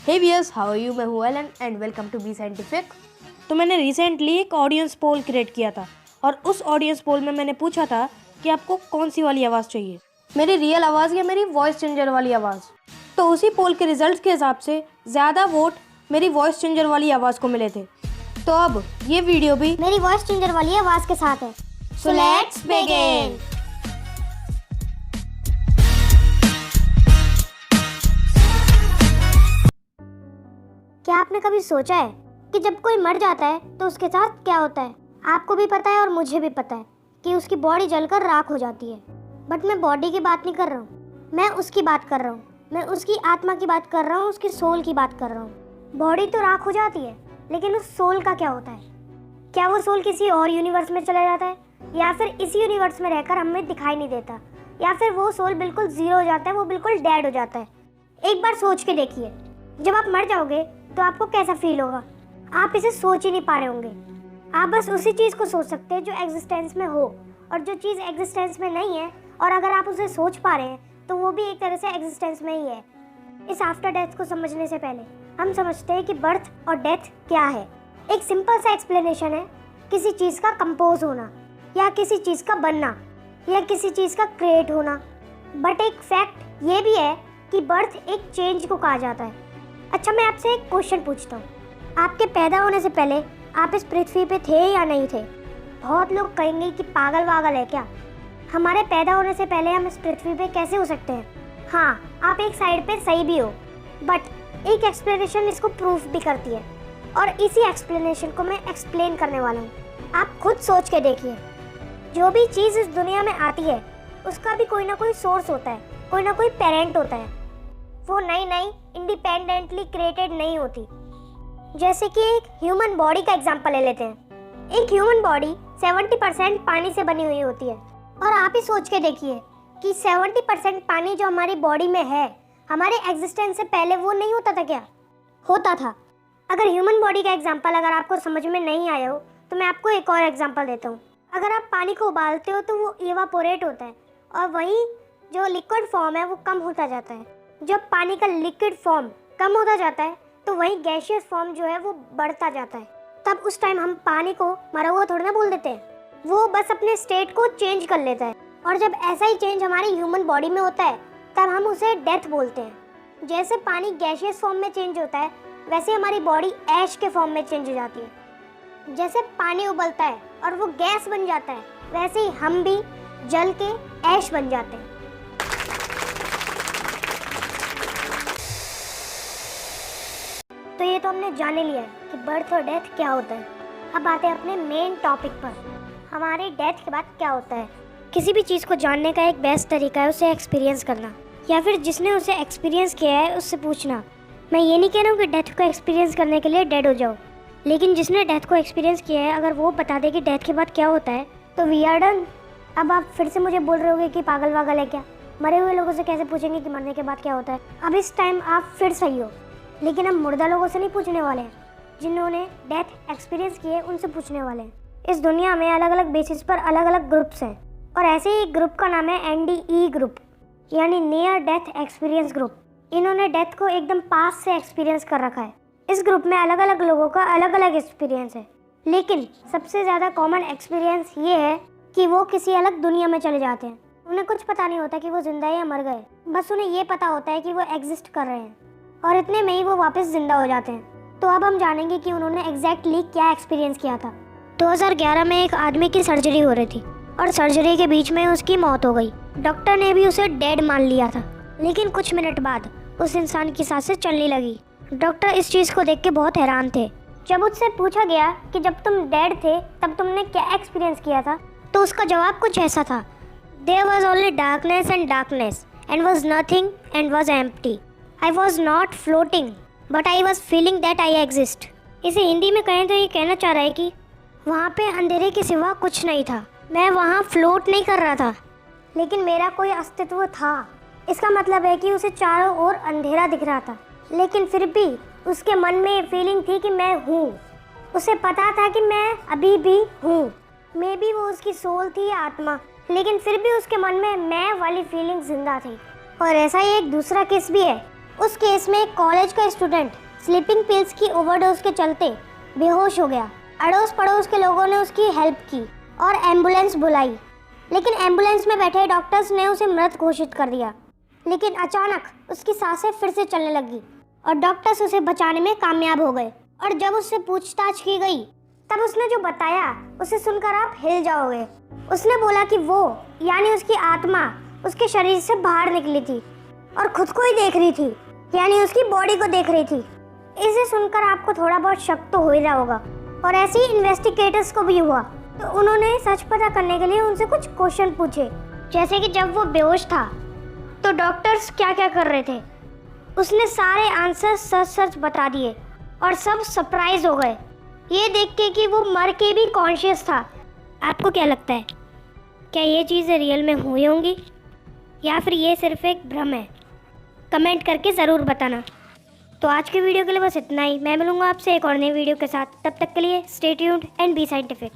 Hey viewers, how are you? मैं हूँ Alan and welcome to Be Scientific. तो मैंने रिसेंटली एक ऑडियंस पोल क्रिएट किया था और उस ऑडियंस पोल में मैंने पूछा था कि आपको कौन सी वाली आवाज़ चाहिए, मेरी रियल आवाज़ या मेरी वॉइस चेंजर वाली आवाज़। तो उसी पोल के रिजल्ट्स के हिसाब से ज़्यादा वोट मेरी वॉइस चेंजर वाली आवाज़ को मिले थे। तो अब ये वीडियो भी मेरी वॉइस चेंजर वाली आवाज़ के साथ है। So let's begin. क्या आपने कभी सोचा है कि जब कोई मर जाता है तो उसके साथ क्या होता है? आपको भी पता है और मुझे भी पता है कि उसकी बॉडी जलकर राख हो जाती है। बट मैं बॉडी की बात नहीं कर रहा हूँ, मैं उसकी बात कर रहा हूँ। मैं उसकी आत्मा की बात कर रहा हूँ, उसकी सोल की बात कर रहा हूँ। बॉडी तो राख हो जाती है, लेकिन उस सोल का क्या होता है? क्या वो सोल किसी और यूनिवर्स में चला जाता है, या फिर इसी यूनिवर्स में रहकर हमें दिखाई नहीं देता, या फिर वो सोल बिल्कुल ज़ीरो हो जाता है, वो बिल्कुल डेड हो जाता है? एक बार सोच के देखिए, जब आप मर जाओगे तो आपको कैसा फील होगा? आप इसे सोच ही नहीं पा रहे होंगे। आप बस उसी चीज़ को सोच सकते हैं जो एग्जिस्टेंस में हो, और जो चीज़ एग्जिस्टेंस में नहीं है और अगर आप उसे सोच पा रहे हैं तो वो भी एक तरह से एग्जिस्टेंस में ही है। इस आफ्टर डेथ को समझने से पहले हम समझते हैं कि बर्थ और डेथ क्या है। एक सिंपल सा एक्सप्लेनेशन है किसी चीज़ का कंपोज होना, या किसी चीज़ का बनना, या किसी चीज़ का क्रिएट होना। बट एक फैक्ट ये भी है कि बर्थ एक चेंज को कहा जाता है। अच्छा, मैं आपसे एक क्वेश्चन पूछता हूँ। आपके पैदा होने से पहले आप इस पृथ्वी पे थे या नहीं थे? बहुत लोग कहेंगे कि पागल वागल है क्या, हमारे पैदा होने से पहले हम इस पृथ्वी पे कैसे हो सकते हैं? हाँ, आप एक साइड पे सही भी हो, बट एक एक्सप्लेनेशन इसको प्रूफ भी करती है, और इसी एक्सप्लेनेशन को मैं एक्सप्लेन करने वाला हूँ। आप खुद सोच के देखिए, जो भी चीज़ इस दुनिया में आती है उसका भी कोई ना कोई सोर्स होता है, कोई ना कोई पेरेंट होता है। वो नई इंडिपेंडेंटली क्रिएटेड नहीं होती। जैसे कि एक ह्यूमन बॉडी का एग्जांपल ले लेते हैं। एक ह्यूमन बॉडी 70% पानी से बनी हुई होती है, और आप ही सोच के देखिए कि 70% पानी जो हमारी बॉडी में है, हमारे एग्जिस्टेंस से पहले वो नहीं होता था क्या? होता था। अगर ह्यूमन बॉडी का एग्जांपल अगर आपको समझ में नहीं आया हो तो मैं आपको एक और एग्जांपल देता हूँ। अगर आप पानी को उबालते हो तो वो इवापोरेट होता है, और वही जो लिक्विड फॉर्म है वो कम होता जाता है। जब पानी का लिक्विड फॉर्म कम होता जाता है तो वही गैसियस फॉर्म जो है वो बढ़ता जाता है। तब उस टाइम हम पानी को मरा हुआ थोड़ा ना बोल देते हैं, वो बस अपने स्टेट को चेंज कर लेता है। और जब ऐसा ही चेंज हमारी ह्यूमन बॉडी में होता है तब हम उसे डेथ बोलते हैं। जैसे पानी गैसियस फॉर्म में चेंज होता है, वैसे हमारी बॉडी ऐश के फॉर्म में चेंज हो जाती है। जैसे पानी उबलता है और वो गैस बन जाता है, वैसे ही हम भी जल के ऐश बन जाते हैं। तो ये तो हमने जाने लिया है कि बर्थ और डेथ क्या होता है। अब आते हैं अपने मेन टॉपिक पर, हमारे डेथ के बाद क्या होता है। किसी भी चीज़ को जानने का एक बेस्ट तरीका है उसे एक्सपीरियंस करना, या फिर जिसने उसे एक्सपीरियंस किया है उससे पूछना। मैं ये नहीं कह रहा हूँ कि डेथ को एक्सपीरियंस करने के लिए डेड हो जाओ, लेकिन जिसने डेथ को एक्सपीरियंस किया है अगर वो बता दे कि डेथ के बाद क्या होता है तो वी आर डन। अब आप फिर से मुझे बोल रहे होगे कि पागल वागल है क्या, मरे हुए लोगों से कैसे पूछेंगे कि मरने के बाद क्या होता है? अब इस टाइम आप फिर सही हो, लेकिन हम मुर्दा लोगों से नहीं पूछने वाले हैं, जिन्होंने डेथ एक्सपीरियंस किए उनसे पूछने वाले हैं। इस दुनिया में अलग अलग बेसिस पर अलग अलग ग्रुप्स हैं, और ऐसे ही एक ग्रुप का नाम है NDE ग्रुप, यानी नियर डेथ एक्सपीरियंस ग्रुप। इन्होंने डेथ को एकदम पास से एक्सपीरियंस कर रखा है। इस ग्रुप में अलग अलग लोगों का अलग अलग एक्सपीरियंस है, लेकिन सबसे ज़्यादा कॉमन एक्सपीरियंस ये है कि वो किसी अलग दुनिया में चले जाते हैं। उन्हें कुछ पता नहीं होता कि वो जिंदा है या मर गए, बस उन्हें ये पता होता है कि वो एग्जिस्ट कर रहे हैं, और इतने में ही वो वापस जिंदा हो जाते हैं। तो अब हम जानेंगे कि उन्होंने एग्जैक्टली क्या एक्सपीरियंस किया था। 2011 में एक आदमी की सर्जरी हो रही थी, और सर्जरी के बीच में उसकी मौत हो गई। डॉक्टर ने भी उसे डेड मान लिया था, लेकिन कुछ मिनट बाद उस इंसान की सांसें चलने लगी। डॉक्टर इस चीज़ को देख के बहुत हैरान थे। जब उससे पूछा गया कि जब तुम डेड थे तब तुमने क्या एक्सपीरियंस किया था, तो उसका जवाब कुछ ऐसा था: there was only darkness and was nothing and was empty. I was not floating, but I was feeling that I exist। इसे हिंदी में कहें तो ये कहना चाह रहा है कि वहाँ पे अंधेरे के सिवा कुछ नहीं था। मैं वहाँ फ्लोट नहीं कर रहा था, लेकिन मेरा कोई अस्तित्व था। इसका मतलब है कि उसे चारों ओर अंधेरा दिख रहा था, लेकिन फिर भी उसके मन में ये फीलिंग थी कि मैं हूँ। उसे पता था कि मैं अभी भी हूँ। मे बी वो उसकी सोल थी या आत्मा, लेकिन फिर भी उसके मन में मैं वाली फीलिंग जिंदा थी। और ऐसा ही एक दूसरा केस भी है उस केस में एक कॉलेज का स्टूडेंट स्लीपिंग पिल्स की ओवरडोज के चलते बेहोश हो गया। अड़ोस पड़ोस के लोगों ने उसकी हेल्प की और एम्बुलेंस बुलाई, लेकिन एम्बुलेंस में बैठे डॉक्टर्स ने उसे मृत घोषित कर दिया। लेकिन अचानक उसकी सांसें फिर से चलने लगी और डॉक्टर्स उसे बचाने में कामयाब हो गए। और जब उससे पूछताछ की गई तब उसने जो बताया उसे सुनकर आप हिल जाओगे। उसने बोला कि वो यानी उसकी आत्मा उसके शरीर से बाहर निकली थी और खुद को ही देख रही थी, यानी उसकी बॉडी को देख रही थी। इसे सुनकर आपको थोड़ा बहुत शक तो हो ही रहा होगा, और ऐसे ही इन्वेस्टिगेटर्स को भी हुआ। तो उन्होंने सच पता करने के लिए उनसे कुछ क्वेश्चन पूछे, जैसे कि जब वो बेहोश था तो डॉक्टर्स क्या क्या कर रहे थे। उसने सारे आंसर सच सच बता दिए और सब सरप्राइज हो गए ये देख के कि वो मर के भी कॉन्शियस था। आपको क्या लगता है, क्या ये चीज़ें रियल में हुई होंगी या फिर ये सिर्फ एक भ्रम है? कमेंट करके ज़रूर बताना। तो आज के वीडियो के लिए बस इतना ही। मैं मिलूंगा आपसे एक और नई वीडियो के साथ। तब तक के लिए stay tuned and B scientific.